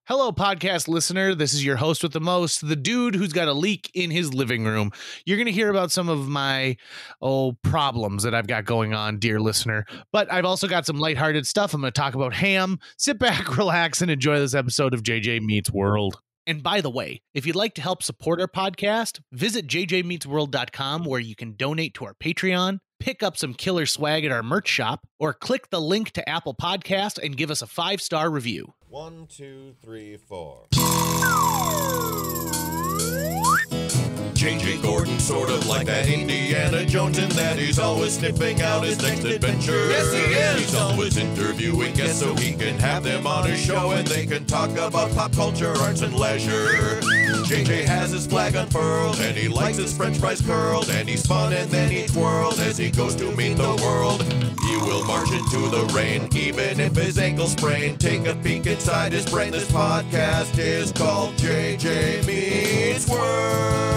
Hello, podcast listener. This is your host with the most, the dude who's got a leak in his living room. You're going to hear about some of my problems that I've got going on, dear listener. But I've also got some lighthearted stuff. I'm going to talk about ham. Sit back, relax, and enjoy this episode of JJ Meets World. And by the way, if you'd like to help support our podcast, visit jjmeetsworld.com where you can donate to our Patreon, pick up some killer swag at our merch shop, or click the link to Apple Podcast and give us a 5-star review. 1, 2, 3, 4. J.J. Gordon, sort of like that Indiana Jones, in that he's always sniffing out his next adventure. Yes, he is. He's always interviewing guests so he can have them on his show and they can talk about pop culture, arts, and leisure. J.J. has his flag unfurled and he likes his french fries curled, and he's fun and then he twirled as he goes to meet the world. He will march into the rain even if his ankle sprained. Take a peek inside his brain. This podcast is called JJ Meets World.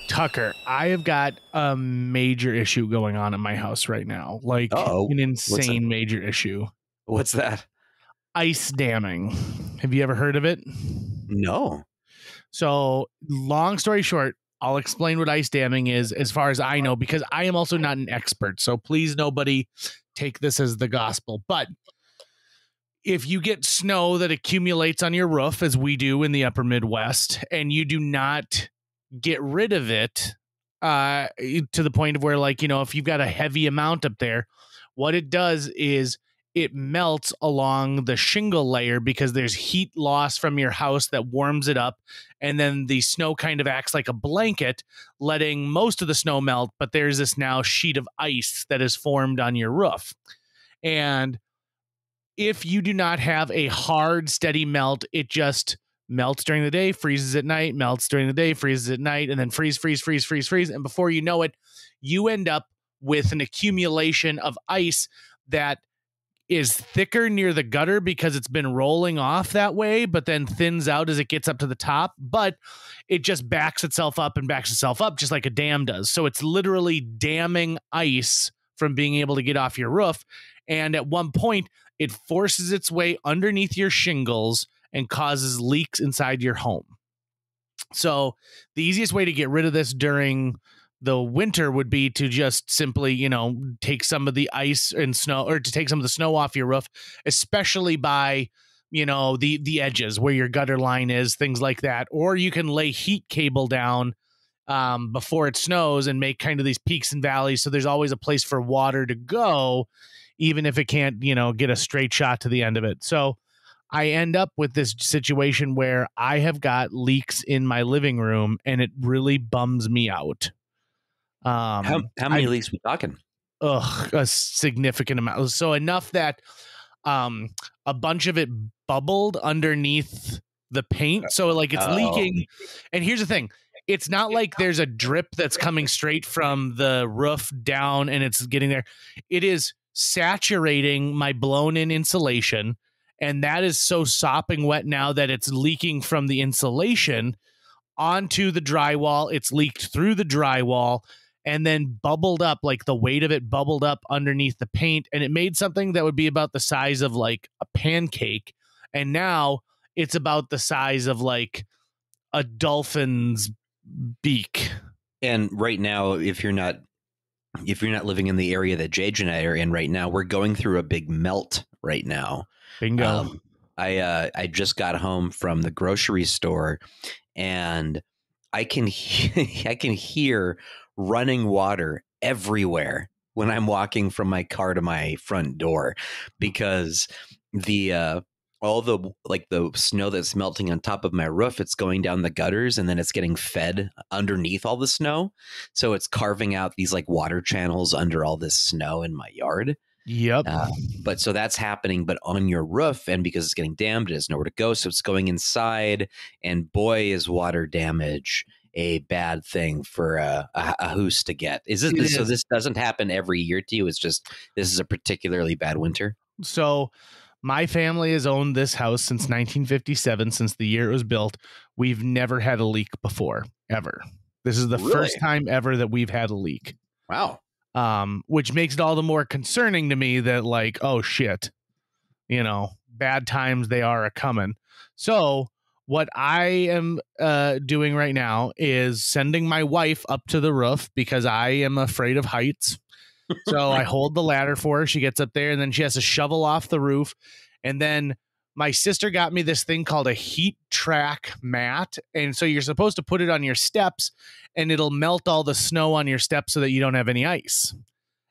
Tucker, I have got a major issue going on in my house right now. Like an insane major issue. What's that? Ice damming. Have you ever heard of it? No. So long story short, I'll explain what ice damming is as far as I know, because I am also not an expert. So please, nobody take this as the gospel. But if you get snow that accumulates on your roof, as we do in the upper Midwest, and you do not get rid of it to the point of where, like, you know, if you've got a heavy amount up there, what it does is it melts along the shingle layer because there's heat loss from your house that warms it up. And then the snow kind of acts like a blanket, letting most of the snow melt. But there's this now sheet of ice that is formed on your roof. And if you do not have a hard, steady melt, it just melts during the day, freezes at night, melts during the day, freezes at night, and then freeze. And before you know it, you end up with an accumulation of ice that is thicker near the gutter because it's been rolling off that way, but then thins out as it gets up to the top. But it just backs itself up just like a dam does. So it's literally damming ice from being able to get off your roof. And at one point, it forces its way underneath your shingles and causes leaks inside your home. So the easiest way to get rid of this during the winter would be to just simply, you know, take some of the ice and snow, or to take some of the snow off your roof, especially by, you know, the edges where your gutter line is, things like that. Or you can lay heat cable down before it snows and make kind of these peaks and valleys. So there's always a place for water to go, even if it can't, you know, get a straight shot to the end of it. So I end up with this situation where I have got leaks in my living room and it really bums me out. How many leaks we talking? A significant amount. So enough that a bunch of it bubbled underneath the paint. So like it's leaking. And here's the thing. It's not like there's a drip that's coming straight from the roof down and it's getting there. It is saturating my blown in insulation. And that is so sopping wet now that it's leaking from the insulation onto the drywall. It's leaked through the drywall and then bubbled up, like the weight of it bubbled up underneath the paint. And it made something that would be about the size of like a pancake. And now it's about the size of like a dolphin's beak. And right now, if you're not living in the area that Jage and I are in right now, we're going through a big melt right now. Bingo. I just got home from the grocery store and I can hear running water everywhere when I'm walking from my car to my front door, because all the snow that's melting on top of my roof, it's going down the gutters and then it's getting fed underneath all the snow. So it's carving out these like water channels under all this snow in my yard. Yep. But so that's happening, but on your roof, and because it's getting dammed, it has nowhere to go. So it's going inside, and boy, is water damage a bad thing for a hoose to get. So this doesn't happen every year to you? It's just, this is a particularly bad winter? So my family has owned this house since 1957, since the year it was built. We've never had a leak before, ever. This is the first time ever that we've had a leak. Wow. Which makes it all the more concerning to me that, like, oh shit, bad times, they are a coming. So what I am doing right now is sending my wife up to the roof because I am afraid of heights. So I hold the ladder for her. She gets up there and then she has to shovel off the roof. And then my sister got me this thing called a heat track mat. And so you're supposed to put it on your steps and it'll melt all the snow on your steps so that you don't have any ice.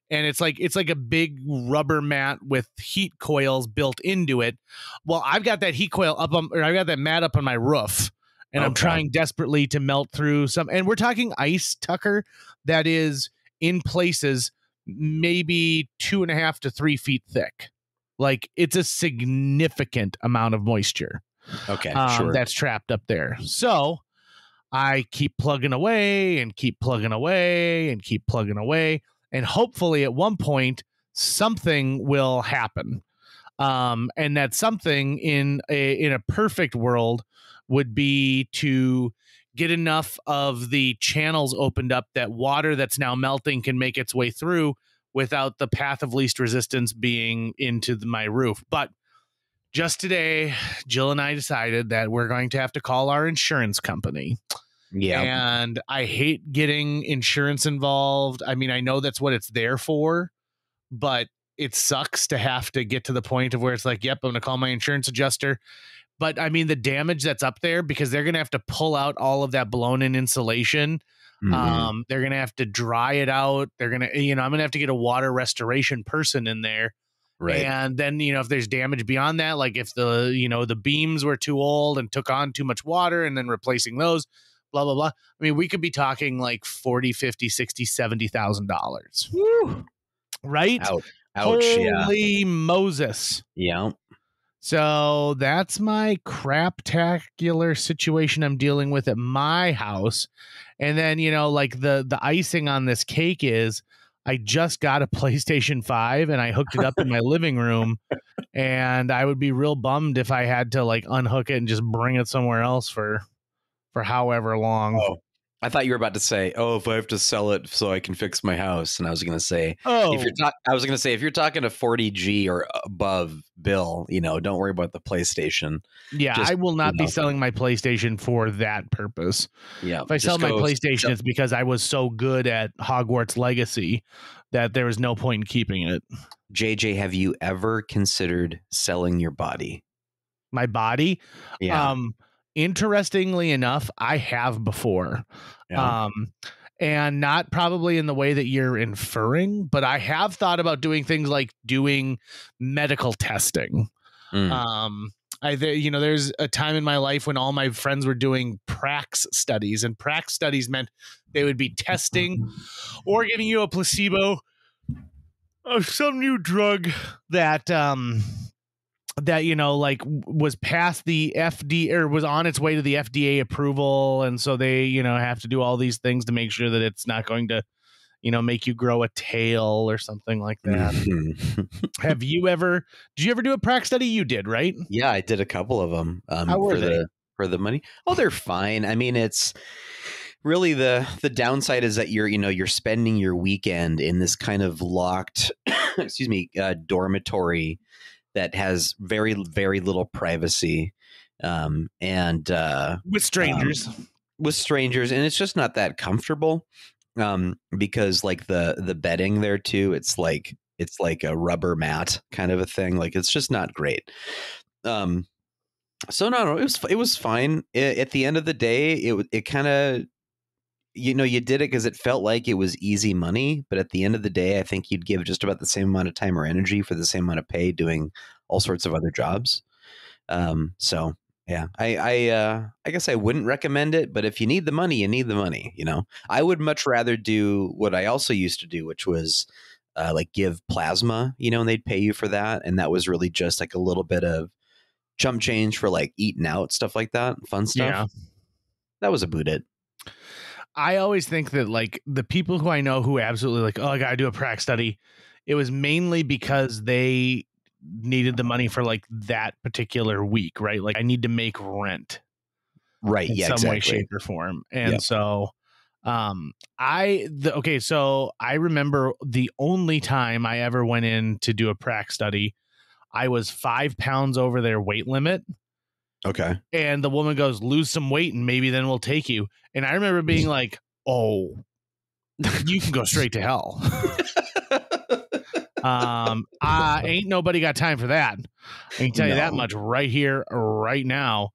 And it's like a big rubber mat with heat coils built into it. Well, I've got that heat coil I've got that mat up on my roof, and I'm trying desperately to melt through some. And we're talking ice, Tucker, that is in places maybe 2.5 to 3 feet thick. Like, it's a significant amount of moisture. Okay, sure. That's trapped up there. So I keep plugging away and keep plugging away and keep plugging away. And hopefully at one point something will happen. And that something in a perfect world would be to get enough of the channels opened up that water that's now melting can make its way through without the path of least resistance being into my roof. But just today, Jill and I decided that we're going to have to call our insurance company. Yeah. And I hate getting insurance involved. I mean, I know that's what it's there for, but it sucks to have to get to the point of where it's like, yep, I'm going to call my insurance adjuster. But I mean, the damage that's up there, because they're going to have to pull out all of that blown in insulation. Mm-hmm. They're going to have to dry it out. They're going to, I'm going to have to get a water restoration person in there. Right. And then, if there's damage beyond that, like if the beams were too old and took on too much water and then replacing those, blah, blah, blah. I mean, we could be talking like $40, $50, $60, $70,000. Right? Ouch. Holy Moses. Yeah. So that's my craptacular situation I'm dealing with at my house. And then, like the icing on this cake is I just got a PlayStation 5 and I hooked it up in my living room. And I would be real bummed if I had to like unhook it and just bring it somewhere else for however long. Oh, I thought you were about to say, if I have to sell it so I can fix my house. And I was going to say, if you're talking a 40G or above bill, don't worry about the PlayStation. Yeah, I will not be selling my PlayStation for that purpose. Yeah. If I sell my PlayStation, it's because I was so good at Hogwarts Legacy that there was no point in keeping it. JJ, have you ever considered selling your body? My body? Yeah. Interestingly enough, I have before. Yeah. And not probably in the way that you're inferring, but I have thought about doing things like doing medical testing. There's a time in my life when all my friends were doing prax studies, and prax studies meant they would be testing or giving you a placebo of some new drug that was past the FDA or was on its way to the FDA approval. And so they, have to do all these things to make sure that it's not going to, make you grow a tail or something like that. Did you ever do a prac study? You did, right? Yeah, I did a couple of them. How were they? For the money? Oh, they're fine. I mean, it's really the downside is that you're spending your weekend in this kind of locked, dormitory that has very, very little privacy, and with strangers, and it's just not that comfortable, because like the bedding there too, it's like a rubber mat kind of a thing. Like it's just not great. So no, it was fine. At the end of the day, it kind of, you did it because it felt like it was easy money. But at the end of the day, I think you'd give just about the same amount of time or energy for the same amount of pay doing all sorts of other jobs. So yeah, I guess I wouldn't recommend it. But if you need the money, you need the money. I would much rather do what I also used to do, which was like give plasma, and they'd pay you for that. And that was really just like a little bit of chump change for like eating out, stuff like that. Fun stuff. Yeah. That was about it. I always think that like the people who I know who absolutely like, I got to do a prac study, it was mainly because they needed the money for like that particular week, right? Like I need to make rent. Right. In some way, shape, or form. And so so I remember the only time I ever went in to do a prac study, I was 5 pounds over their weight limit. Okay. And the woman goes, lose some weight and maybe then we'll take you. And I remember being like, oh, you can go straight to hell. Ain't nobody got time for that. I can tell you that much right here, right now.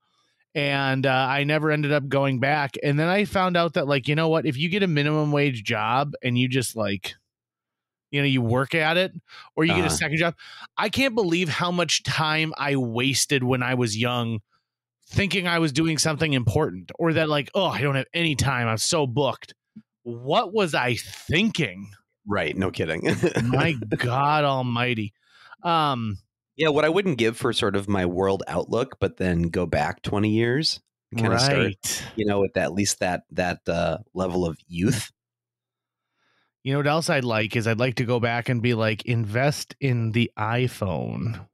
And I never ended up going back. And then I found out that, like, you know what? If you get a minimum wage job and you just like, you work at it, or you get a second job, I can't believe how much time I wasted when I was young thinking I was doing something important, or that like, oh, I don't have any time, I'm so booked. What was I thinking? Right. No kidding. My God almighty. Yeah, what I wouldn't give for sort of my world outlook, but then go back 20 years, kind of start, with at least that level of youth. You know what else I'd like is I'd like to go back and be like, invest in the iPhone.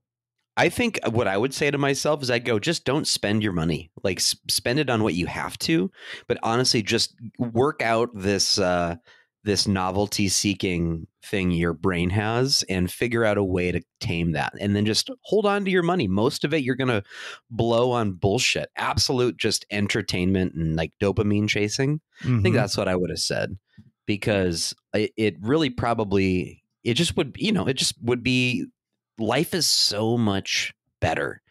I think what I would say to myself is I'd go, just don't spend your money. Like, spend it on what you have to. But honestly, just work out this novelty seeking thing your brain has and figure out a way to tame that. And then just hold on to your money. Most of it you're going to blow on bullshit. Absolute just entertainment and like dopamine chasing. I think that's what I would have said, because it really probably, it just would be, life is so much better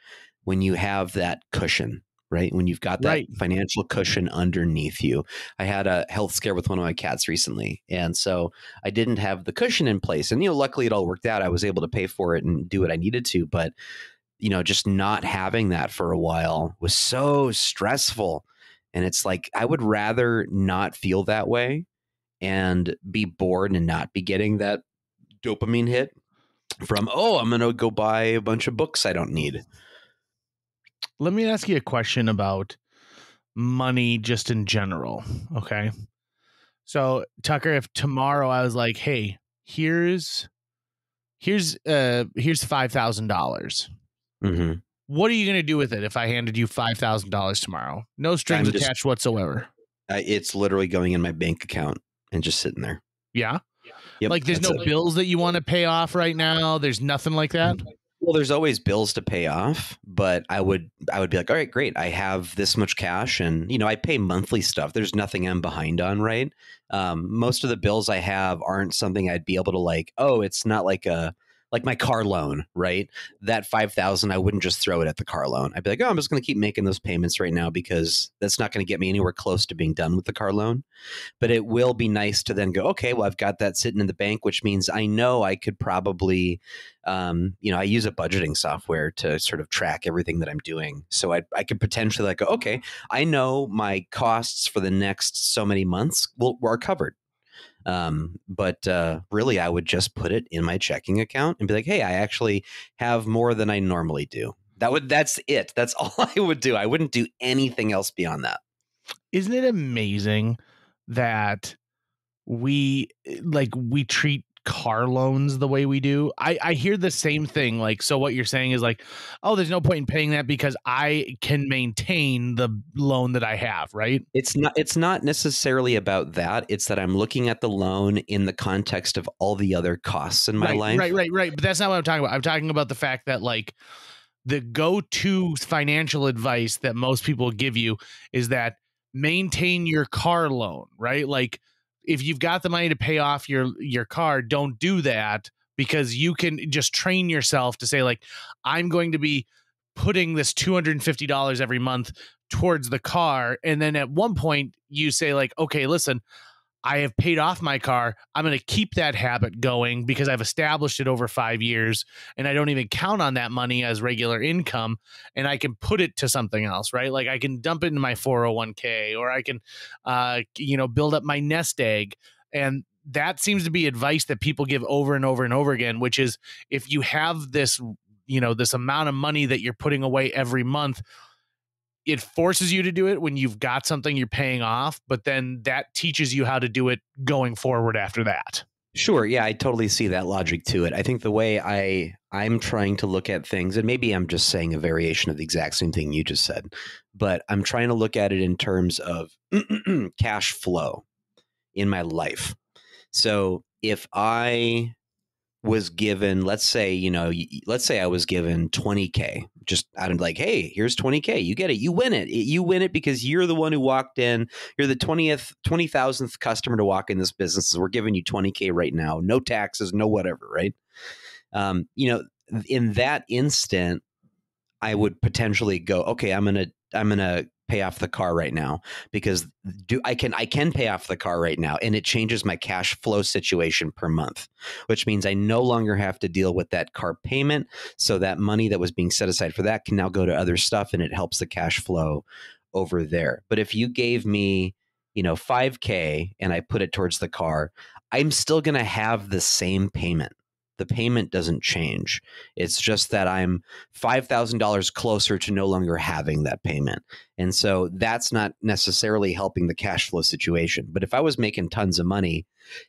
when you have that cushion, right? When you've got that financial cushion underneath you. I had a health scare with one of my cats recently, and so I didn't have the cushion in place. And, luckily it all worked out. I was able to pay for it and do what I needed to. But, just not having that for a while was so stressful. And it's like, I would rather not feel that way and be bored and not be getting that dopamine hit from, I'm going to go buy a bunch of books I don't need. Let me ask you a question about money just in general. Okay. So Tucker, if tomorrow I was like, hey, here's $5,000. What are you going to do with it if I handed you $5,000 tomorrow? No strings attached whatsoever. It's literally going in my bank account and just sitting there. Yeah. Yep, like there's no bills that you want to pay off right now. There's nothing like that. Well, there's always bills to pay off, but I would be like, all right, great. I have this much cash, and I pay monthly stuff. There's nothing I'm behind on, right? Most of the bills I have aren't something I'd be able to like, it's not like my car loan, right? That $5,000, I wouldn't just throw it at the car loan. I'd be like, I'm just going to keep making those payments right now because that's not going to get me anywhere close to being done with the car loan. But it will be nice to then go, okay, well, I've got that sitting in the bank, which means I know I could probably, I use a budgeting software to sort of track everything that I'm doing. So I could potentially like, okay, I know my costs for the next so many months are covered. But really, I would just put it in my checking account and be like, hey, I actually have more than I normally do. That's it. That's all I would do. I wouldn't do anything else beyond that. Isn't it amazing that we treat car loans the way we do? I hear the same thing. Like, so what you're saying is like, oh, there's no point in paying that because I can maintain the loan that I have, right? It's not necessarily about that. It's that I'm looking at the loan in the context of all the other costs in my life. Right. But that's not what I'm talking about. I'm talking about the fact that like the go-to financial advice that most people give you is that maintain your car loan, right? Like, if you've got the money to pay off your car, don't do that, because you can just train yourself to say like, I'm going to be putting this $250 every month towards the car. And then at one point you say like, okay, listen, I have paid off my car. I'm going to keep that habit going because I've established it over 5 years and I don't even count on that money as regular income, and I can put it to something else, right? Like I can dump it into my 401k, or I can, build up my nest egg. And that seems to be advice that people give over and over and over again, which is if you have this, this amount of money that you're putting away every month, it forces you to do it when you've got something you're paying off, but then that teaches you how to do it going forward after that. Sure. Yeah, I totally see that logic to it. I think the way I'm trying to look at things, and maybe I'm just saying a variation of the exact same thing you just said, but I'm trying to look at it in terms of cash flow in my life. So if I was given, let's say I was given $20K, just out of like, hey, here's $20K, you get it, you win it. You win it because you're the one who walked in. You're the 20,000th customer to walk in this business. So we're giving you $20K right now, no taxes, no whatever, right? In that instant, I would potentially go, okay, I'm gonna pay off the car right now because I can pay off the car right now, and it changes my cash flow situation per month, which means I no longer have to deal with that car payment. So that money that was being set aside for that can now go to other stuff, and it helps the cash flow over there. But if you gave me, $5K and I put it towards the car, I'm still going to have the same payment. The payment doesn't change. It's just that I'm $5,000 closer to no longer having that payment. And so that's not necessarily helping the cash flow situation. But if I was making tons of money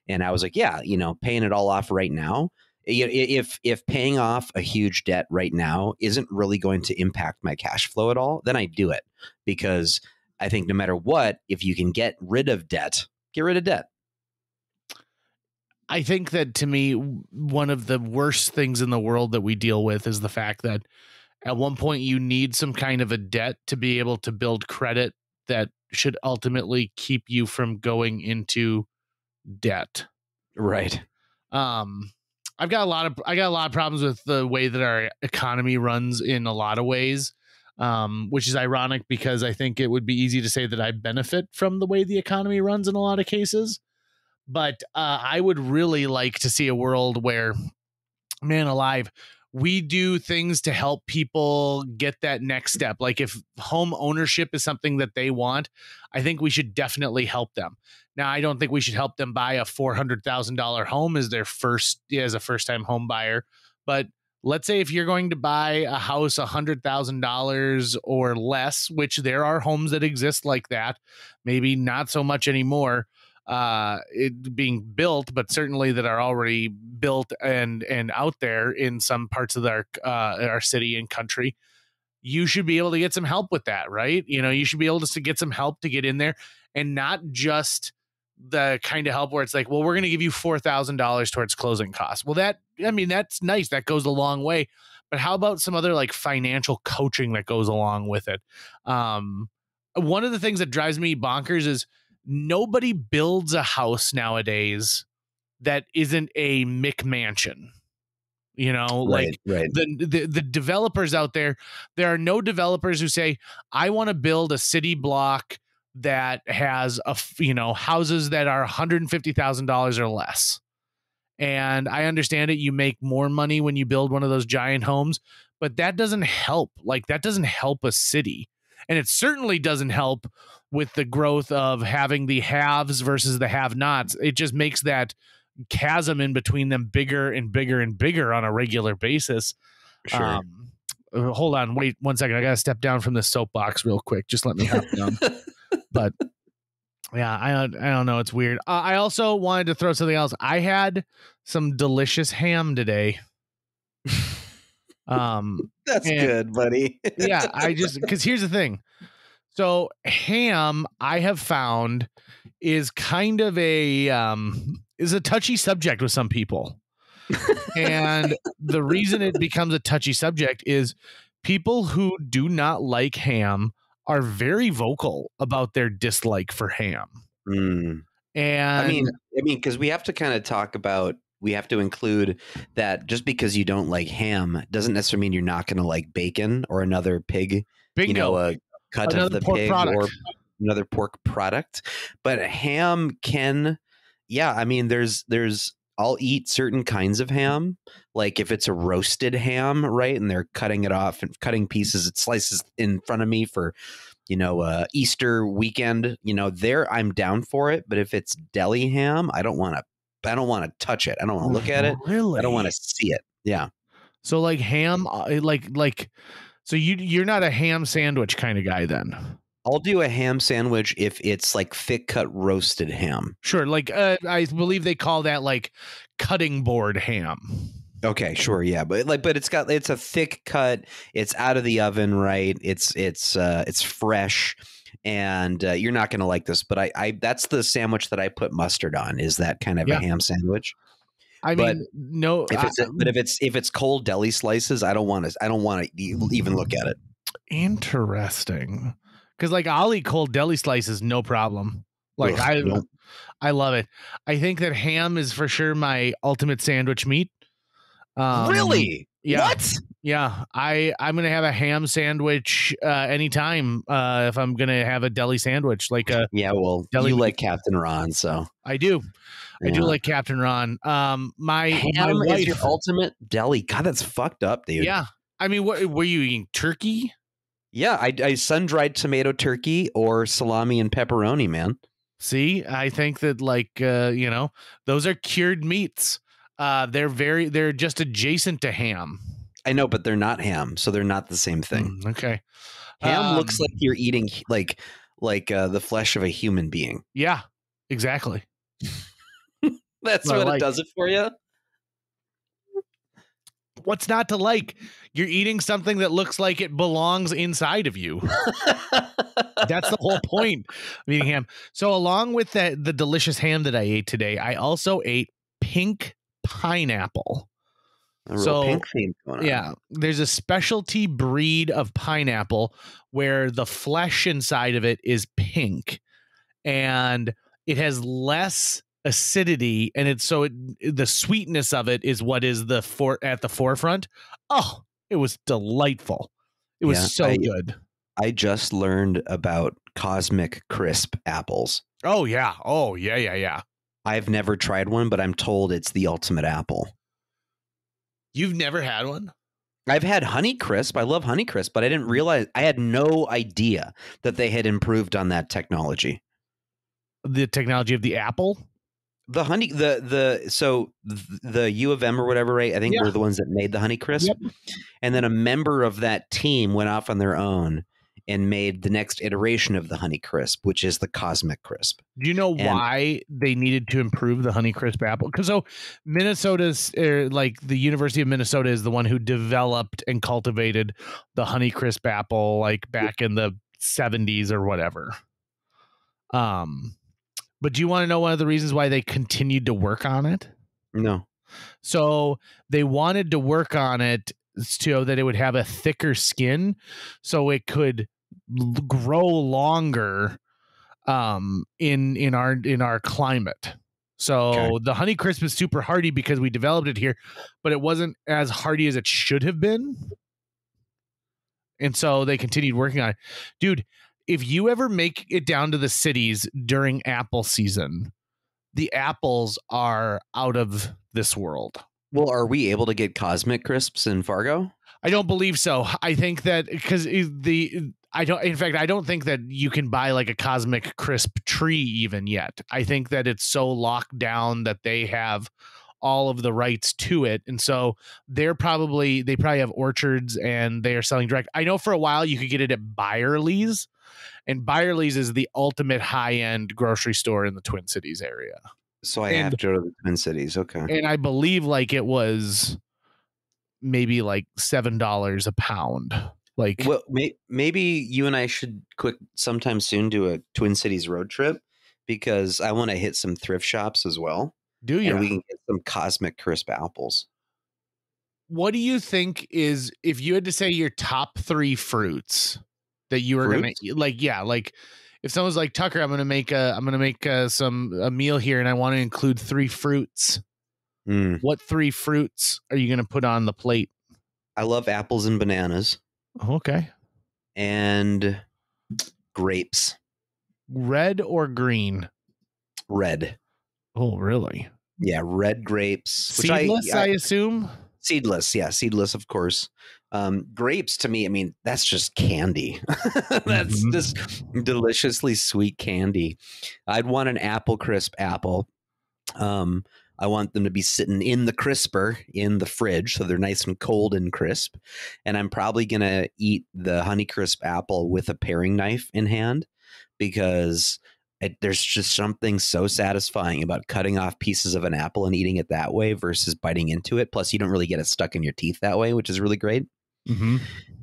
and I was like, yeah, paying it all off right now, if paying off a huge debt right now isn't really going to impact my cash flow at all, then I do it, because I think no matter what, if you can get rid of debt, get rid of debt. I think that, to me, one of the worst things in the world that we deal with is the fact that at one point you need some kind of a debt to be able to build credit that should ultimately keep you from going into debt. Right. I got a lot of problems with the way that our economy runs in a lot of ways, which is ironic because I think it would be easy to say that I benefit from the way the economy runs in a lot of cases. But I would really like to see a world where, man alive, we do things to help people get that next step. Like if home ownership is something that they want, I think we should definitely help them. Now, I don't think we should help them buy a $400,000 home as a first-time home buyer. But let's say if you're going to buy a house $100,000 or less, which there are homes that exist like that, maybe not so much anymore, it being built, but certainly that are already built and out there in some parts of our city and country, you should be able to get some help with that, right? You should be able to get some help to get in there, and not just the kind of help where it's like, well, we're going to give you $4,000 towards closing costs. Well, that's nice. That goes a long way. But how about some other like financial coaching that goes along with it? One of the things that drives me bonkers is nobody builds a house nowadays that isn't a McMansion. Right. The developers out there are no developers who say, I want to build a city block that has houses that are $150,000 or less. And I understand it. You make more money when you build one of those giant homes, but that doesn't help. That doesn't help a city. And it certainly doesn't help with the growth of having the haves versus the have-nots. It just makes that chasm in between them bigger and bigger and bigger on a regular basis. Sure. Hold on. Wait 1 second. I got to step down from this soapbox real quick. Just let me hop down. But yeah, I don't know. It's weird. I also wanted to throw something else. I had some delicious ham today. That's good, buddy. Yeah, because here's the thing. So ham, I have found, is kind of a touchy subject with some people. And the reason it becomes a touchy subject is people who do not like ham are very vocal about their dislike for ham. Mm. And I mean, because we have to kind of talk about, we have to include that just because you don't like ham doesn't necessarily mean you're not going to like bacon or another pig, bingo, a cut another of the pork pig product. or another pork product. But ham can, I mean, I'll eat certain kinds of ham, like if it's a roasted ham, right? And they're cutting it off and cutting pieces, it slices in front of me for, Easter weekend, there I'm down for it. But if it's deli ham, I don't want to touch it. I don't want to look at it. Really? I don't want to see it. Yeah. So like ham, so you're not a ham sandwich kind of guy then? I'll do a ham sandwich if it's like thick cut roasted ham. Sure. I believe they call that like cutting board ham. Okay, sure, yeah, but it's a thick cut. It's out of the oven, right? It's fresh, and you're not going to like this. But I that's the sandwich that I put mustard on. Is that kind of a ham sandwich? I mean, no. If it's cold deli slices, I don't want to even look at it. Interesting. Because like I'll eat cold deli slices, no problem. Like I love it. I think that ham is for sure my ultimate sandwich meat. Really? Yeah. What? Yeah. I'm gonna have a ham sandwich anytime if I'm gonna have a deli sandwich. Like a you like Captain Ron, so I do. I do like Captain Ron. My ham wife is your ultimate deli. God, that's fucked up, dude. Yeah. I mean, what were you eating? Turkey? Yeah, I sun-dried tomato turkey or salami and pepperoni, man. See, I think that like those are cured meats. They're just adjacent to ham. I know, but they're not ham, so they're not the same thing. Okay. Ham looks like you're eating like the flesh of a human being. Yeah, exactly. That's what it does it for you. What's not to like? You're eating something that looks like it belongs inside of you. That's the whole point of eating ham. So along with the delicious ham that I ate today, I also ate pink pineapple. Pink theme going on. Yeah, there's a specialty breed of pineapple where the flesh inside of it is pink and it has less acidity, and the sweetness of it is what is at the forefront. Oh, it was delightful. It was good. I just learned about Cosmic Crisp apples. Oh yeah. I've never tried one, but I'm told it's the ultimate apple. You've never had one? I've had Honey Crisp. I love Honey Crisp, but I didn't realize, I had no idea that they had improved on that technology. The technology of the apple? The honey, so the U of M or whatever, right? I think we're the ones that made the Honey Crisp. Yep. And then a member of that team went off on their own and made the next iteration of the Honey Crisp, which is the Cosmic Crisp. Do you know why they needed to improve the Honey Crisp apple? Because Minnesota's like the University of Minnesota is the one who developed and cultivated the Honey Crisp apple, like back in the 70s or whatever. But do you want to know one of the reasons why they continued to work on it? No. So they wanted to work on it so that it would have a thicker skin, so it could grow longer in our climate. So the Honey Crisp is super hardy because we developed it here, but it wasn't as hardy as it should have been. And so they continued working on it. Dude, if you ever make it down to the cities during apple season, the apples are out of this world. Well, are we able to get Cosmic Crisps in Fargo? I don't believe so. I think that because I don't think that you can buy like a Cosmic Crisp tree even yet. I think that it's so locked down that they have all of the rights to it. And so they probably have orchards and they are selling direct. I know for a while you could get it at Byerly's, and Byerly's is the ultimate high-end grocery store in the Twin Cities area. So I have to go to the Twin Cities. Okay. And I believe like it was maybe like $7 a pound. Like, well, maybe you and I should sometime soon do a Twin Cities road trip, because I want to hit some thrift shops as well. Do you? And we can get some Cosmic Crisp apples. What do you think is, if you had to say your top 3 fruits that you were going to like if someone's like, Tucker, I'm going to make a meal here and I want to include 3 fruits. What 3 fruits are you going to put on the plate? I love apples and bananas. Okay. And grapes. Red or green? Red. Oh, really? Yeah, red grapes. Seedless, I assume? Seedless, yeah, seedless, of course. Grapes, to me, I mean, that's just candy. That's just deliciously sweet candy. I'd want an apple crisp apple. I want them to be sitting in the crisper in the fridge, so they're nice and cold and crisp. And I'm probably going to eat the Honey Crisp apple with a paring knife in hand, because there's just something so satisfying about cutting off pieces of an apple and eating it that way versus biting into it. Plus, you don't really get it stuck in your teeth that way, which is really great.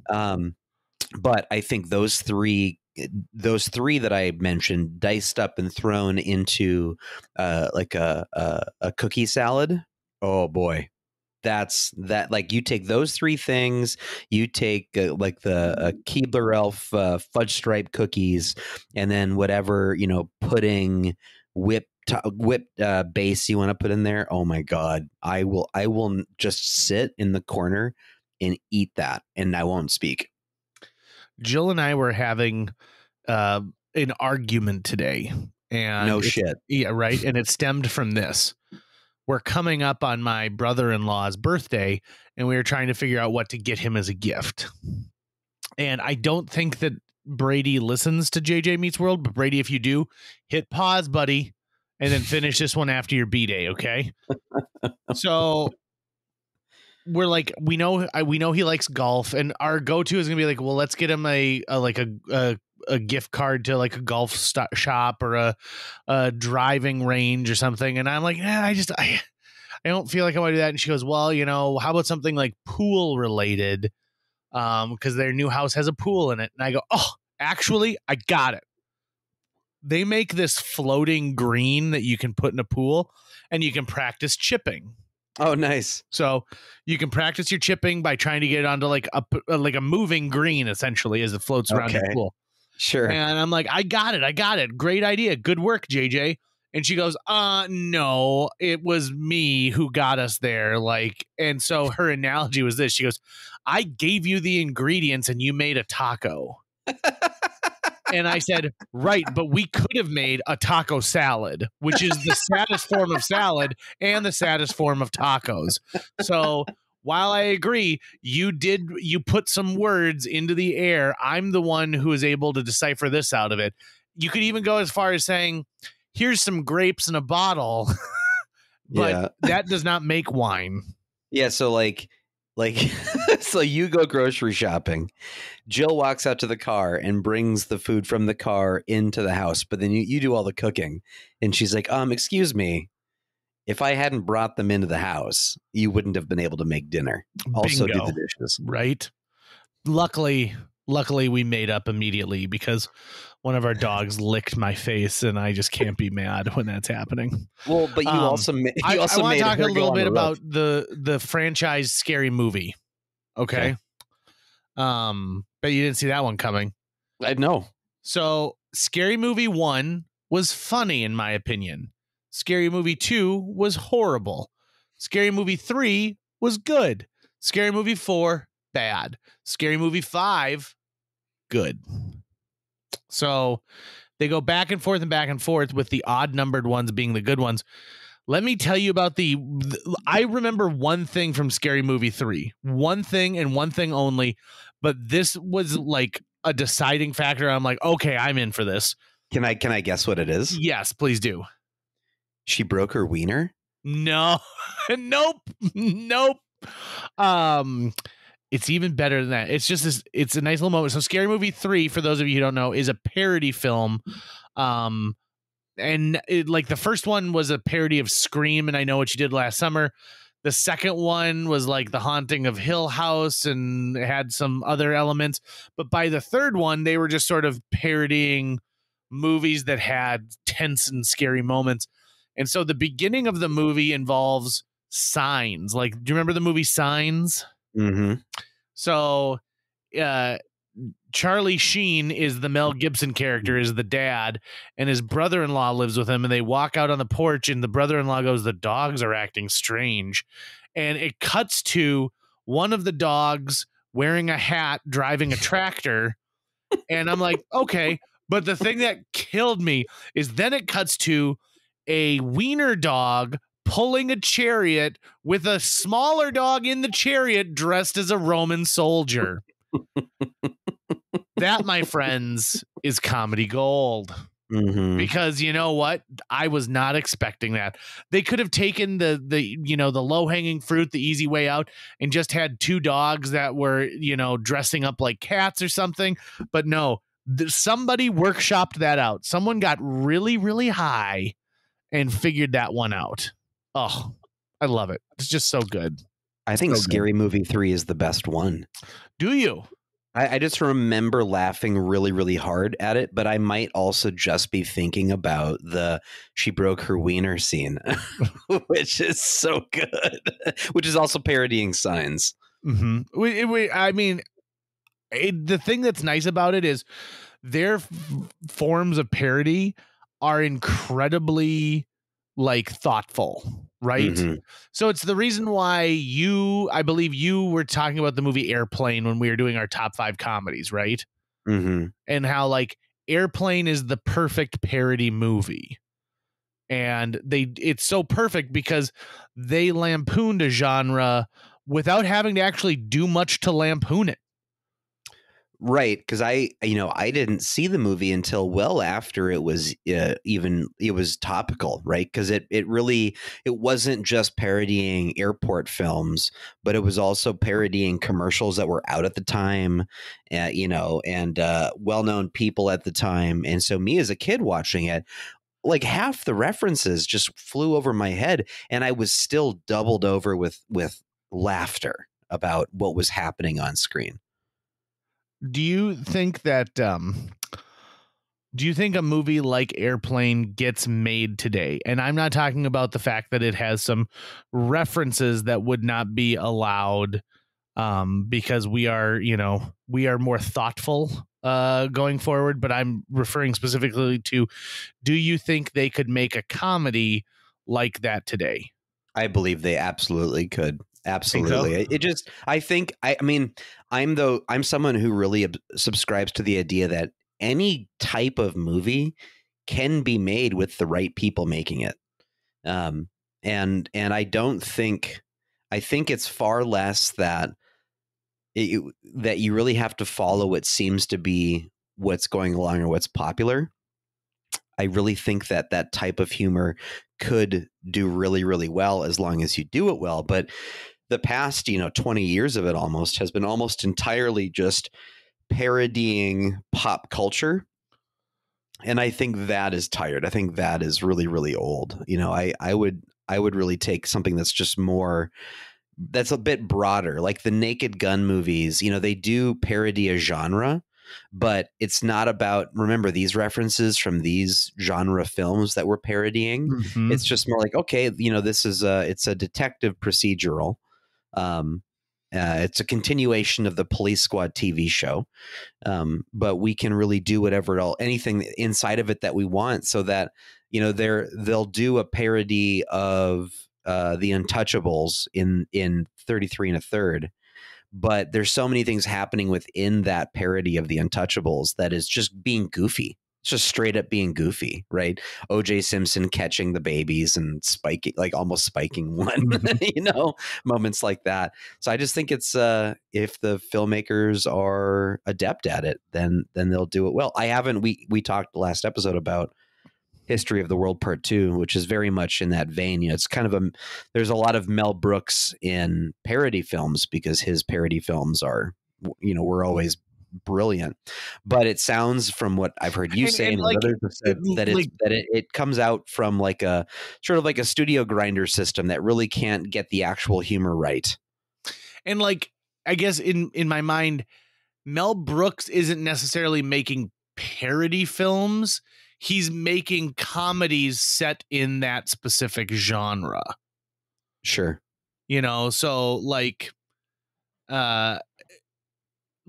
But I think those three that I mentioned, diced up and thrown into like a cookie salad Oh boy. That's that. Like you take those three things, you take like the Keebler Elf fudge stripe cookies, and then whatever, pudding, whipped base you want to put in there. Oh my God. I will just sit in the corner and eat that, and I won't speak. Jill and I were having an argument today, and No shit. Yeah, right. And it stemmed from this. We're coming up on my brother-in-law's birthday, and we were trying to figure out what to get him as a gift. And I don't think that Brady listens to JJ Meets World, but Brady, if you do, hit pause, buddy, and then finish this one after your B-Day, okay? So we're like, we know he likes golf, and our go-to is gonna be like, well, let's get him a gift card to like a golf shop or a driving range or something. And I'm like, I don't feel like I want to do that. And she goes, well, how about something like pool related? Because their new house has a pool in it. And I go, oh, actually, I got it. They make this floating green that you can put in a pool, and you can practice chipping. Oh, nice. So you can practice your chipping by trying to get it onto like a moving green, essentially, as it floats around the pool. Sure. And I'm like, I got it. Great idea. Good work, JJ. And she goes, no, it was me who got us there. Like, and so her analogy was this. She goes, I gave you the ingredients and you made a taco. And I said, right, but we could have made a taco salad, which is the saddest form of salad and the saddest form of tacos. So while I agree, you put some words into the air, I'm the one who is able to decipher this out of it. You could even go as far as saying, here's some grapes in a bottle, but that does not make wine. Yeah, so like so you go grocery shopping. Jill walks out to the car and brings the food from the car into the house, but then you do all the cooking. And she's like, excuse me. If I hadn't brought them into the house, you wouldn't have been able to make dinner. Also do the dishes. Right. Luckily, we made up immediately because one of our dogs licked my face, and I just can't be mad when that's happening. Well, but I want to talk a little bit about the franchise Scary Movie. Okay. But you didn't see that one coming. I know. So Scary Movie 1 was funny, in my opinion. Scary Movie 2 was horrible. Scary Movie 3 was good. Scary Movie 4, bad. Scary Movie 5, good. So they go back and forth with the odd numbered ones being the good ones. Let me tell you about I remember one thing from Scary Movie 3. One thing and one thing only. But this was like a deciding factor. I'm like, okay, I'm in for this. Can I guess what it is? Yes, please do. She broke her wiener? No. Nope. It's even better than that. It's just it's a nice little moment. So Scary Movie 3, for those of you who don't know, is a parody film. And the first one was a parody of Scream, and I Know What You Did Last Summer. The second one was like The Haunting of Hill House, and it had some other elements. But by the third one, they were just sort of parodying movies that had tense and scary moments. And so the beginning of the movie involves signs. Like, do you remember the movie Signs? Mm-hmm. So Charlie Sheen is the Mel Gibson character, is the dad, and his brother-in-law lives with him, and they walk out on the porch, and the brother-in-law goes, the dogs are acting strange. And it cuts to one of the dogs wearing a hat, driving a tractor. And I'm like, okay. But the thing that killed me is then it cuts to a wiener dog pulling a chariot with a smaller dog in the chariot dressed as a Roman soldier. That, my friends, is comedy gold. Mm-hmm. Because you know what? I was not expecting that. They could have taken the low-hanging fruit, the easy way out, and just had two dogs that were, dressing up like cats or something. But no, somebody workshopped that out. Someone got really, really high and figured that one out. Oh, I love it. It's just so good. I think Scary Movie 3 is the best one. Do you? I just remember laughing really, really hard at it, but I might also just be thinking about the she broke her wiener scene, which is so good, which is also parodying Signs. I mean, the thing that's nice about it is their forms of parody are incredibly like thoughtful, right? Mhm. So it's the reason why I believe you were talking about the movie Airplane when we were doing our top 5 comedies, right? Mhm. And how like Airplane is the perfect parody movie. And it's so perfect because they lampooned a genre without having to actually do much to lampoon it. Right, because I didn't see the movie until well after it was it was topical, right? Because it wasn't just parodying airport films, but it was also parodying commercials that were out at the time, and well-known people at the time. And so me as a kid watching it, like half the references just flew over my head, and I was still doubled over with laughter about what was happening on screen. Do you think that do you think a movie like Airplane gets made today? And I'm not talking about the fact that it has some references that would not be allowed because we are more thoughtful going forward, but I'm referring specifically to, do you think they could make a comedy like that today? I believe they absolutely could. Think so? Absolutely. I mean, I'm someone who really subscribes to the idea that any type of movie can be made with the right people making it. And I think it's far less that that you really have to follow what seems to be what's going along or what's popular. I really think that that type of humor could do really, really well as long as you do it well. But the past, 20 years of it almost has been almost entirely just parodying pop culture. And I think that is tired. I think that is really, really old. I would really take something that's just more, that's a bit broader, like the Naked Gun movies. They do parody a genre, but it's not about, remember, these references from these genre films that we're parodying. Mm-hmm. It's just more like, okay, this is it's a detective procedural. It's a continuation of the Police Squad TV show, but we can really do anything inside of it that we want, so that they'll do a parody of the Untouchables in 33 and a third. But there's so many things happening within that parody of the Untouchables that is just being goofy. It's just straight up being goofy, right? O.J. Simpson catching the babies and spiking, like almost spiking one, moments like that. So I just think it's if the filmmakers are adept at it, then they'll do it well. We talked last episode about History of the World Part 2, which is very much in that vein. It's kind of there's a lot of Mel Brooks in parody films because his parody films are, were always brilliant. But it sounds, from what I've heard you say and others have said, that it comes out from like a sort of like a studio grinder system that really can't get the actual humor right. And like, I guess in my mind, Mel Brooks isn't necessarily making parody films. He's making comedies set in that specific genre. Sure. So like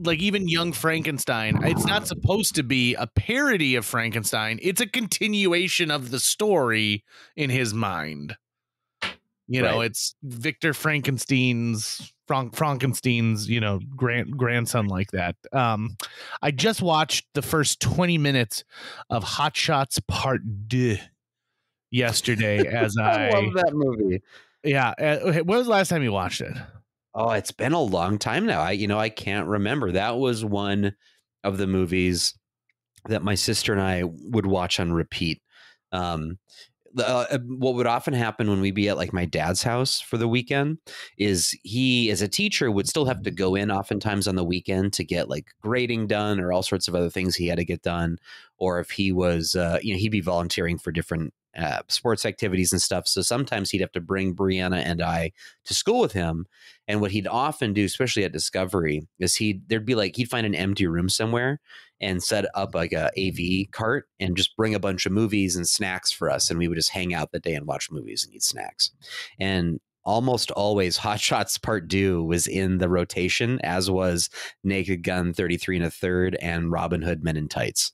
even Young Frankenstein, it's not supposed to be a parody of Frankenstein. It's a continuation of the story in his mind. Right. It's Victor Frankenstein's grandson, like that. I just watched the first 20 minutes of Hot Shots Part 2 yesterday as I love that movie. Yeah. When was the last time you watched it? Oh, it's been a long time now. I can't remember. That was one of the movies that my sister and I would watch on repeat. What would often happen when we'd be at like my dad's house for the weekend is he, as a teacher, would still have to go in oftentimes on the weekend to get like grading done or all sorts of other things he had to get done. Or if he was, he'd be volunteering for different sports activities and stuff. So sometimes he'd have to bring Brianna and I to school with him. And what he'd often do, especially at Discovery, is he'd find an empty room somewhere and set up like a AV cart and just bring a bunch of movies and snacks for us. And we would just hang out that day and watch movies and eat snacks. And almost always Hot Shots Part 2 was in the rotation, as was Naked Gun 33 1/3 and Robin Hood Men in Tights.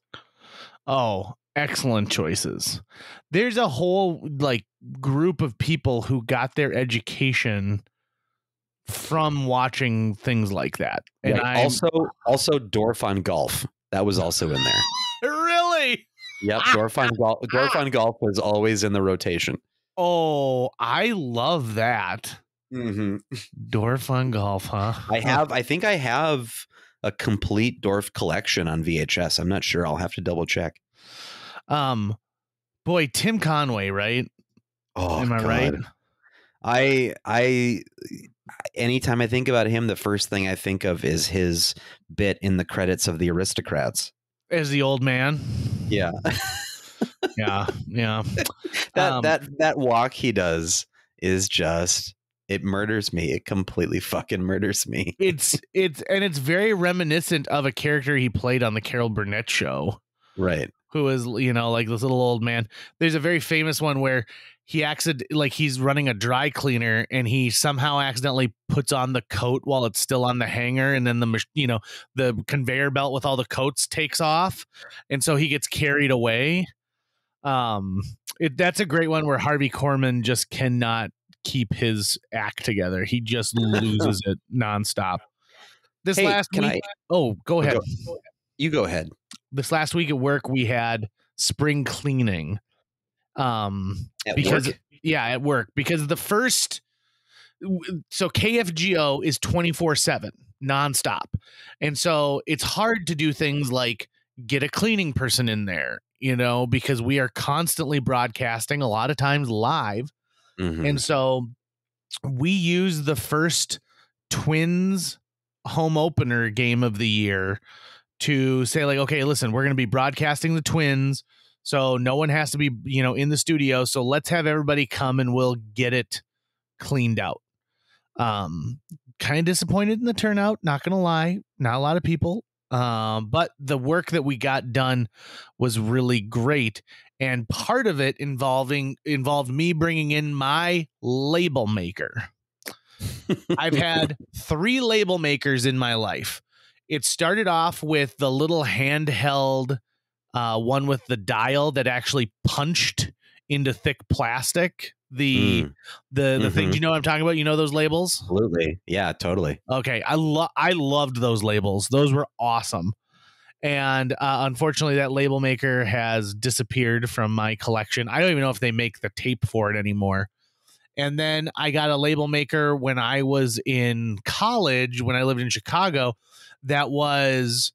Oh, excellent choices. There's a whole like group of people who got their education from watching things like that. And right. Also Dorf on Golf. That was also in there. Really? Yep. Dorf on Golf was always in the rotation. Oh, I love that. Mm-hmm. Dorf on Golf, huh? I think I have a complete Dorf collection on VHS. I'm not sure. I'll have to double check. Boy, Tim Conway, right? Oh, am I God. right? I anytime I think about him, the first thing I think of is his bit in the credits of The Aristocrats as the old man. Yeah. yeah. That walk he does is just, it murders me. It completely fucking murders me. It's very reminiscent of a character he played on the Carol Burnett show. Right. Who is, like this little old man. There's a very famous one where he's running a dry cleaner and he somehow accidentally puts on the coat while it's still on the hanger, and then the conveyor belt with all the coats takes off, and so he gets carried away. That's a great one where Harvey Korman just cannot keep his act together. He just loses it nonstop. Go ahead. You go ahead. This last week at work, we had spring cleaning. At work, because the first, so KFGO is 24/7 nonstop. And so it's hard to do things like get a cleaning person in there, because we are constantly broadcasting, a lot of times live. Mm-hmm. And so we use the first Twins home opener game of the year to say, like, okay, listen, we're going to be broadcasting the Twins, so no one has to be, in the studio. So let's have everybody come and we'll get it cleaned out. Kind of disappointed in the turnout, not going to lie. Not a lot of people. But the work that we got done was really great. And part of it involved me bringing in my label maker. I've had 3 label makers in my life. It started off with the little handheld one with the dial that actually punched into thick plastic. The thing, do you know what I'm talking about? You know those labels? Absolutely. Yeah, totally. Okay. I loved those labels. Those were awesome. And unfortunately, that label maker has disappeared from my collection. I don't even know if they make the tape for it anymore. And then I got a label maker when I was in college, when I lived in Chicago. That was,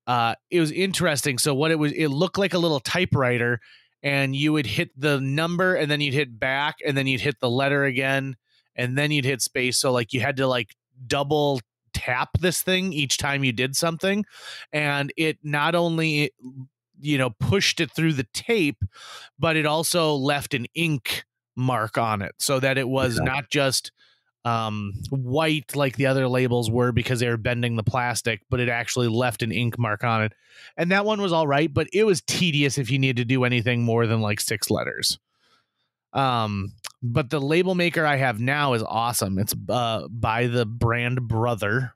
it was interesting. So what it looked like a little typewriter, and you would hit the number and then you'd hit back and then you'd hit the letter again and then you'd hit space. So like you had to like double tap this thing each time you did something. And it not only, pushed it through the tape, but it also left an ink mark on it so that it was not just white like the other labels were because they were bending the plastic, but it actually left an ink mark on it. And that one was all right, but it was tedious if you need to do anything more than like 6 letters. But the label maker I have now is awesome. It's by the brand Brother.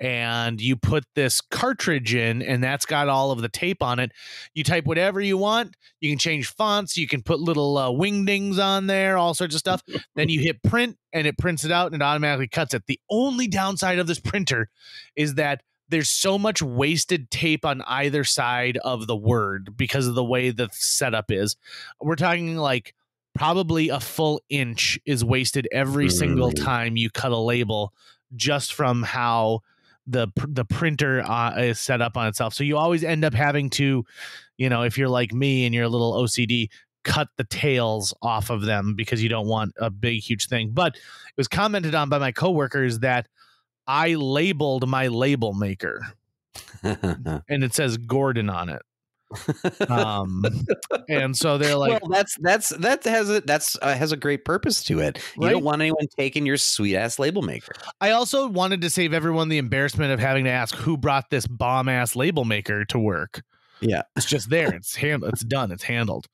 And you put this cartridge in, and that's got all of the tape on it. You type whatever you want. You can change fonts. You can put little wingdings on there, all sorts of stuff. Then you hit print, and it prints it out, and it automatically cuts it. The only downside of this printer is that there's so much wasted tape on either side of the word because of the way the setup is. We're talking like probably a full inch is wasted every single time you cut a label, just from how the printer is set up on itself. So you always end up having to, if you're like me and you're a little OCD, cut the tails off of them because you don't want a big, huge thing. But it was commented on by my coworkers that I labeled my label maker and it says Gordon on it. Um, and so they're like, well, that has a great purpose to it. You Right? don't want anyone taking your sweet ass label maker. I also wanted to save everyone the embarrassment of having to ask who brought this bomb ass label maker to work. Yeah. It's just there. It's handled. It's done. It's handled.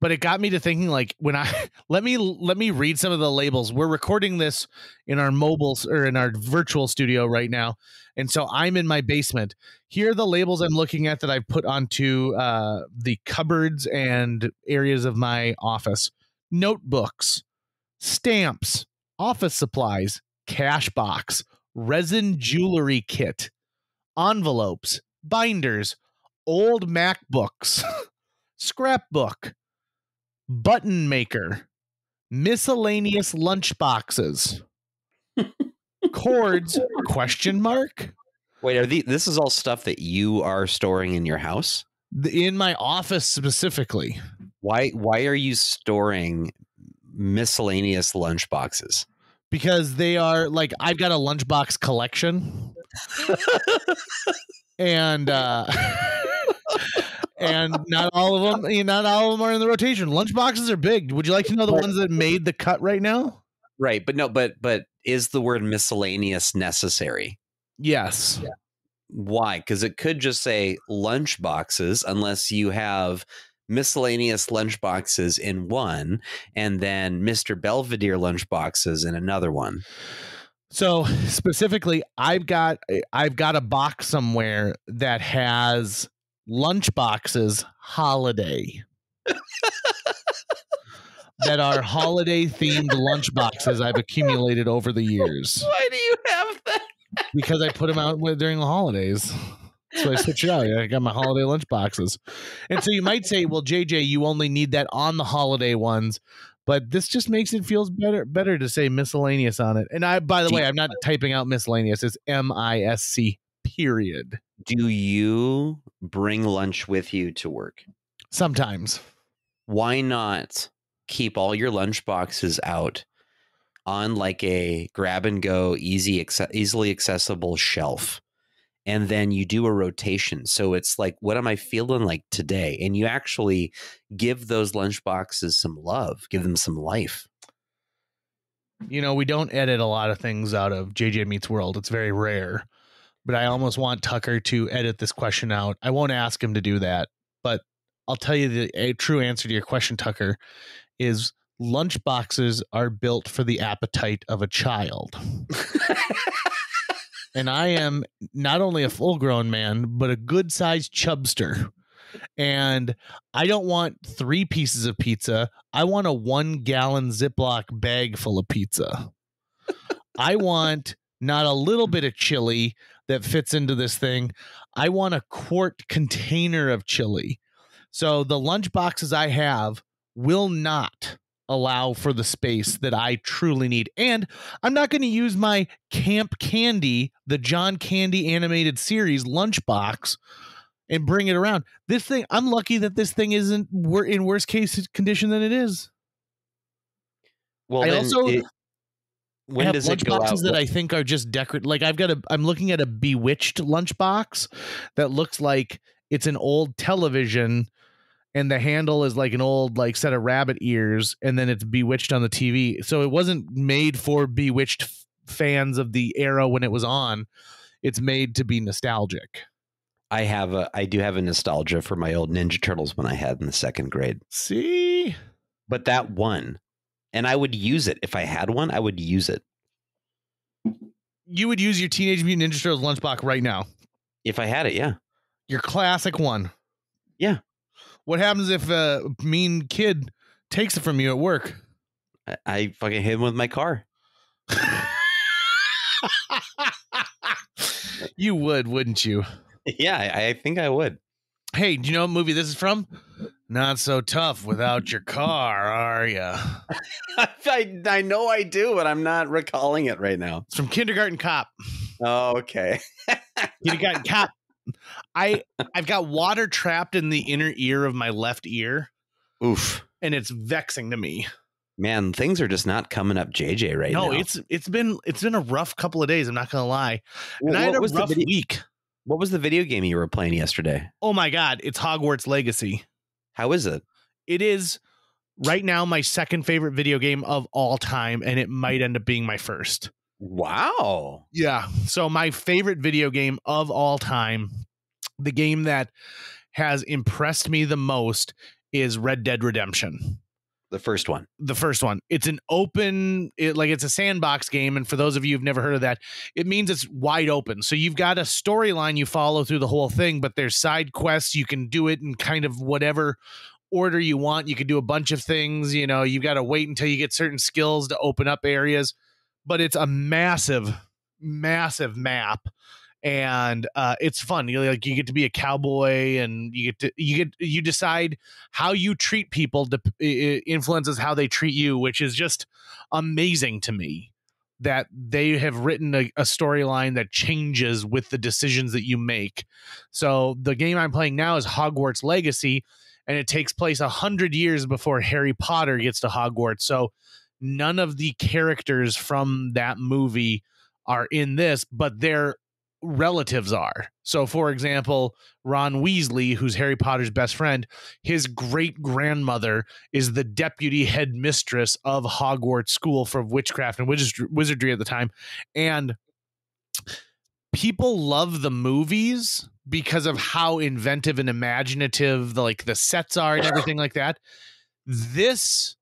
But it got me to thinking, like, when I let me read some of the labels. We're recording this in our mobiles or in our virtual studio right now. And so I'm in my basement. Here are the labels I'm looking at that I've put onto the cupboards and areas of my office. Notebooks, stamps, office supplies, cash box, resin jewelry kit, envelopes, binders, old MacBooks, scrapbook, button maker, miscellaneous lunchboxes, cords, question mark, Wait, this is all stuff that you are storing in your house? in my office specifically. Why are you storing miscellaneous lunchboxes? Because they are like, I've got a lunchbox collection. And and not all of them are in the rotation. Lunchboxes are big. Would you like to know the ones that made the cut right now? Right, but is the word miscellaneous necessary? Yes. Yeah. Why? Because it could just say lunchboxes, unless you have miscellaneous lunchboxes in one, and then Mr. Belvedere lunchboxes in another one. So specifically, I've got a box somewhere that has lunchboxes holiday. That are holiday themed lunchboxes I've accumulated over the years. Why do you have that? Because I put them out during the holidays. So I switch it out. I got my holiday lunchboxes. And so you might say, well, JJ, you only need that on the holiday ones. But this just makes it feel better to say miscellaneous on it. And by the way, I'm not typing out miscellaneous. It's MISC, period. Do you bring lunch with you to work? Sometimes. Why not keep all your lunch boxes out on like a grab and go, easily accessible shelf? And then you do a rotation. So it's like, what am I feeling like today? And you actually give those lunch boxes some love, give them some life. You know, we don't edit a lot of things out of JJ Meets World. It's very rare. But I almost want Tucker to edit this question out. I won't ask him to do that. But I'll tell you a true answer to your question, Tucker, is lunch boxes are built for the appetite of a child. And I am not only a full-grown man, but a good-sized chubster. And I don't want 3 pieces of pizza. I want a 1-gallon Ziploc bag full of pizza. I want not a little bit of chili that fits into this thing. I want a quart container of chili. So the lunch boxes I have will not allow for the space that I truly need. And I'm not going to use my Camp Candy, the John Candy animated series lunchbox, and bring it around. This thing, I'm lucky that this thing isn't in worse case condition than it is. Well, I also when have does it go lunchboxes out? that I think are just decorative. Like I'm looking at a Bewitched lunchbox that looks like it's an old television. And the handle is like an old set of rabbit ears, and then it's Bewitched on the TV. So it wasn't made for Bewitched fans of the era when it was on. It's made to be nostalgic. I do have a nostalgia for my old Ninja Turtles when I had in the 2nd grade. See? But that one, and I would use it. If I had one, I would use it. You would use your Teenage Mutant Ninja Turtles lunchbox right now. If I had it, yeah. Your classic one. Yeah. What happens if a mean kid takes it from you at work? I fucking hit him with my car. You would, wouldn't you? Yeah, I think I would. Hey, do you know what movie this is from? Not So Tough Without Your Car, are ya? I know I do, but I'm not recalling it right now. It's from Kindergarten Cop. Oh, okay. Kindergarten Cop. I've got water trapped in the inner ear of my left ear. Oof. And it's vexing to me. Man, things are just not coming up JJ right now. No, it's been a rough couple of days, I'm not gonna lie. And I had a rough week. What was the video game you were playing yesterday? Oh my God, it's Hogwarts Legacy. How is it? It is right now my second favorite video game of all time, and it might end up being my first. Wow. Yeah. So my favorite video game of all time, the game that has impressed me the most, is Red Dead Redemption. The first one. The first one. It's an open, it's a sandbox game. And for those of you who've never heard of that, it means it's wide open. So you've got a storyline you follow through the whole thing, but there's side quests. You can do it in kind of whatever order you want. You can do a bunch of things. You know, you've got to wait until you get certain skills to open up areas, but it's a massive, massive map. And it's fun. You get to be a cowboy, and you decide how you treat people influences how they treat you, which is just amazing to me that they have written a storyline that changes with the decisions that you make. So the game I'm playing now is Hogwarts Legacy, and it takes place 100 years before Harry Potter gets to Hogwarts. So none of the characters from that movie are in this, but they're relatives are. So for example, Ron Weasley, who's Harry Potter's best friend, his great grandmother is the deputy headmistress of Hogwarts School for Witchcraft and Wizardry at the time. And people love the movies because of how inventive and imaginative the sets are and everything like that. This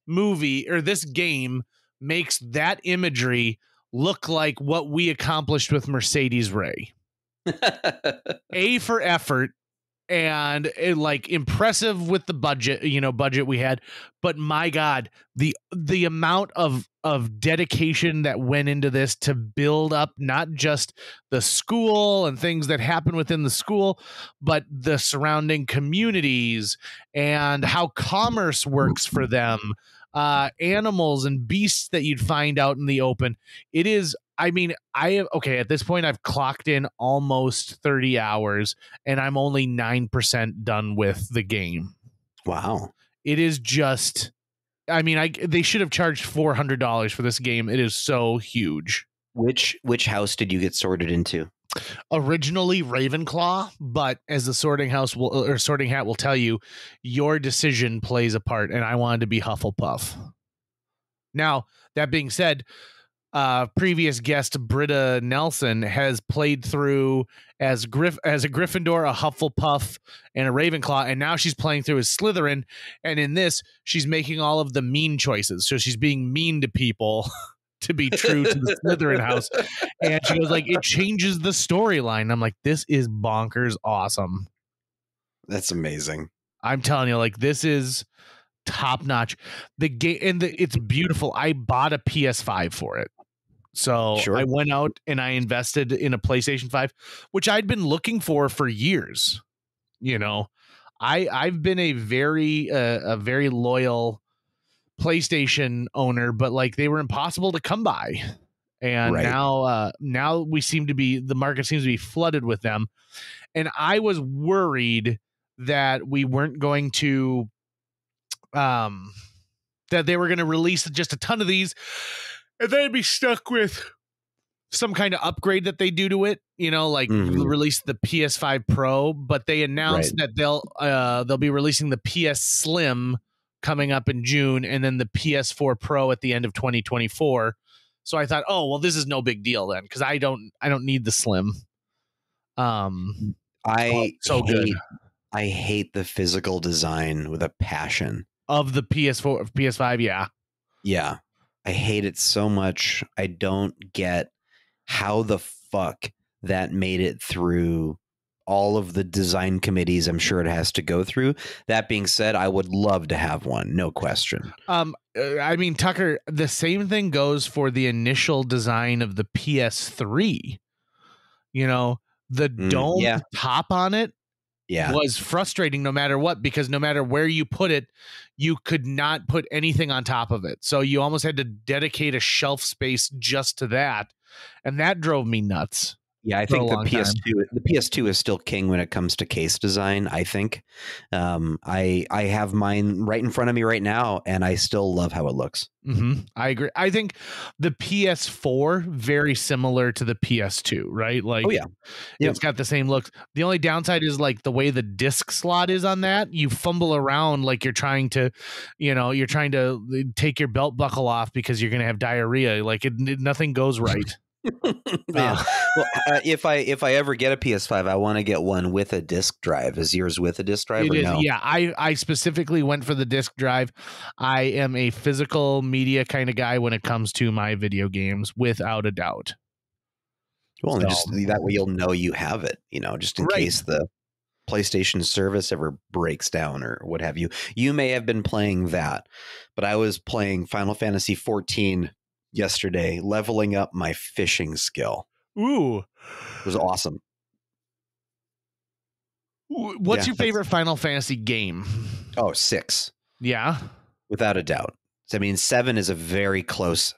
movie, or this game, makes that imagery look like what we accomplished with Mercedes Ray. A for effort, and impressive with the budget we had. But my God, the amount of dedication that went into this to build up not just the school and things that happen within the school, but the surrounding communities and how commerce works for them. Animals and beasts that you'd find out in the open. It is, at this point I've clocked in almost 30 hours and I'm only 9% done with the game. Wow. It is just, they should have charged $400 for this game. It is so huge. Which house did you get sorted into? Originally Ravenclaw, but as the sorting hat will tell you, your decision plays a part, and I wanted to be Hufflepuff. Now, that being said, previous guest Britta Nelson has played through as a Gryffindor, a Hufflepuff, and a Ravenclaw, and now she's playing through as Slytherin, and in this, she's making all of the mean choices. So she's being mean to people to be true to the Slytherin house. And she goes it changes the storyline. I'm like, this is bonkers awesome. That's amazing. I'm telling you, this is top notch. The game, and it's beautiful. I bought a PS5 for it. So sure. I went out and I invested in a PlayStation 5, which I'd been looking for years. I've been a very loyal PlayStation owner, but they were impossible to come by. And right. Now the market seems to be flooded with them. And I was worried that we weren't going to, that they were going to release just a ton of these and then I'd be stuck with some kind of upgrade that they do to it, release the PS5 Pro, but they announced that they'll be releasing the PS Slim coming up in June, and then the PS4 Pro at the end of 2024. So I thought, oh, well, this is no big deal then, because I don't need the Slim. I hate the physical design with a passion of the PS5. Yeah, I hate it so much. I don't get how the fuck that made it through all of the design committees I'm sure it has to go through. That being said, I would love to have one, no question. Tucker, the same thing goes for the initial design of the PS3. The dome top on it was frustrating no matter what, because no matter where you put it, you could not put anything on top of it. So you almost had to dedicate a shelf space just to that. And that drove me nuts. Yeah, I for a think long time. The PS2 is still king when it comes to case design. I think I have mine right in front of me right now, and I still love how it looks. I agree. I think the PS4 very similar to the PS2, right? Like, Oh yeah, it's got the same looks. The only downside is like the way the disc slot is on that. You fumble around like you're trying to take your belt buckle off because you're gonna have diarrhea. Like nothing goes right. Man. Well, if I ever get a PS5, I want to get one with a disc drive. Is yours with a disc drive or no? Yeah, I specifically went for the disc drive. I am a physical media kind of guy when it comes to my video games, without a doubt. Well, and just that way you'll know you have it, just in case the PlayStation service ever breaks down or what have you. You may have been playing that, but I was playing Final Fantasy 14 yesterday, leveling up my fishing skill. Ooh. It was awesome. What's your favorite Final Fantasy game? Oh, 6. Yeah. Without a doubt. I mean, 7 is a very close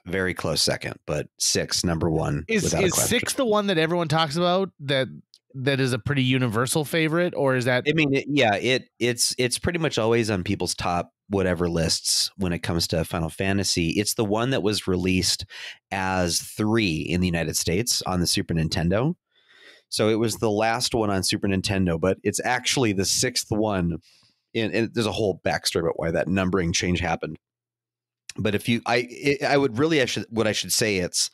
second, but 6, number 1. Is 6 the one that everyone talks about that is a pretty universal favorite, or is that? I mean, it's pretty much always on people's top whatever lists when it comes to Final Fantasy. It's the one that was released as 3 in the United States on the Super Nintendo. So it was the last one on Super Nintendo, but it's actually the 6th one. And there's a whole backstory about why that numbering change happened. But what I should say, it's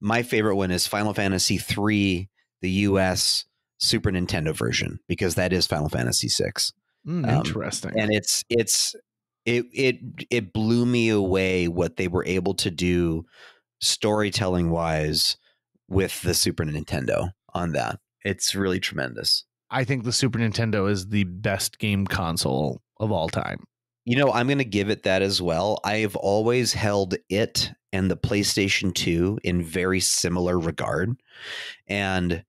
my favorite one is Final Fantasy 3, the US Super Nintendo version, because that is Final Fantasy 6. Interesting. And it blew me away what they were able to do storytelling wise with the Super Nintendo on that. It's really tremendous. I think the Super Nintendo is the best game console of all time. I'm going to give it that as well. I've always held it and the PlayStation 2 in very similar regard. And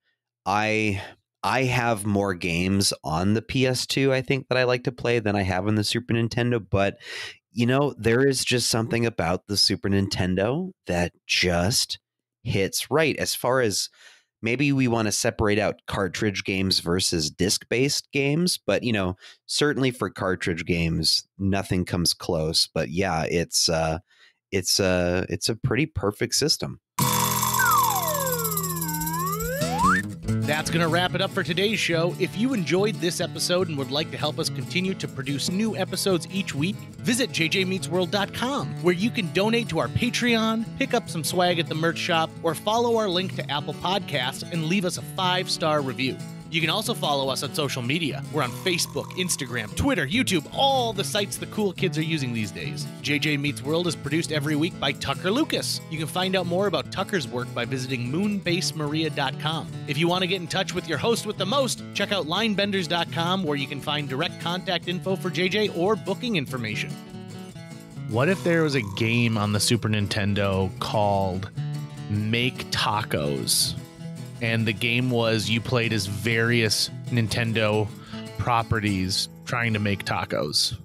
I have more games on the PS2, I think, that I like to play than I have on the Super Nintendo. But, there is just something about the Super Nintendo that just hits right. As far as maybe we want to separate out cartridge games versus disc-based games. But, certainly for cartridge games, nothing comes close. But yeah, it's a pretty perfect system. That's going to wrap it up for today's show. If you enjoyed this episode and would like to help us continue to produce new episodes each week, visit jjmeetsworld.com, where you can donate to our Patreon, pick up some swag at the merch shop, or follow our link to Apple Podcasts and leave us a 5-star review. You can also follow us on social media. We're on Facebook, Instagram, Twitter, YouTube, all the sites the cool kids are using these days. JJ Meets World is produced every week by Tucker Lucas. You can find out more about Tucker's work by visiting moonbasemaria.com. If you want to get in touch with your host with the most, check out linebenders.com, where you can find direct contact info for JJ or booking information. What if there was a game on the Super Nintendo called Make Tacos? And the game was you played as various Nintendo properties trying to make tacos.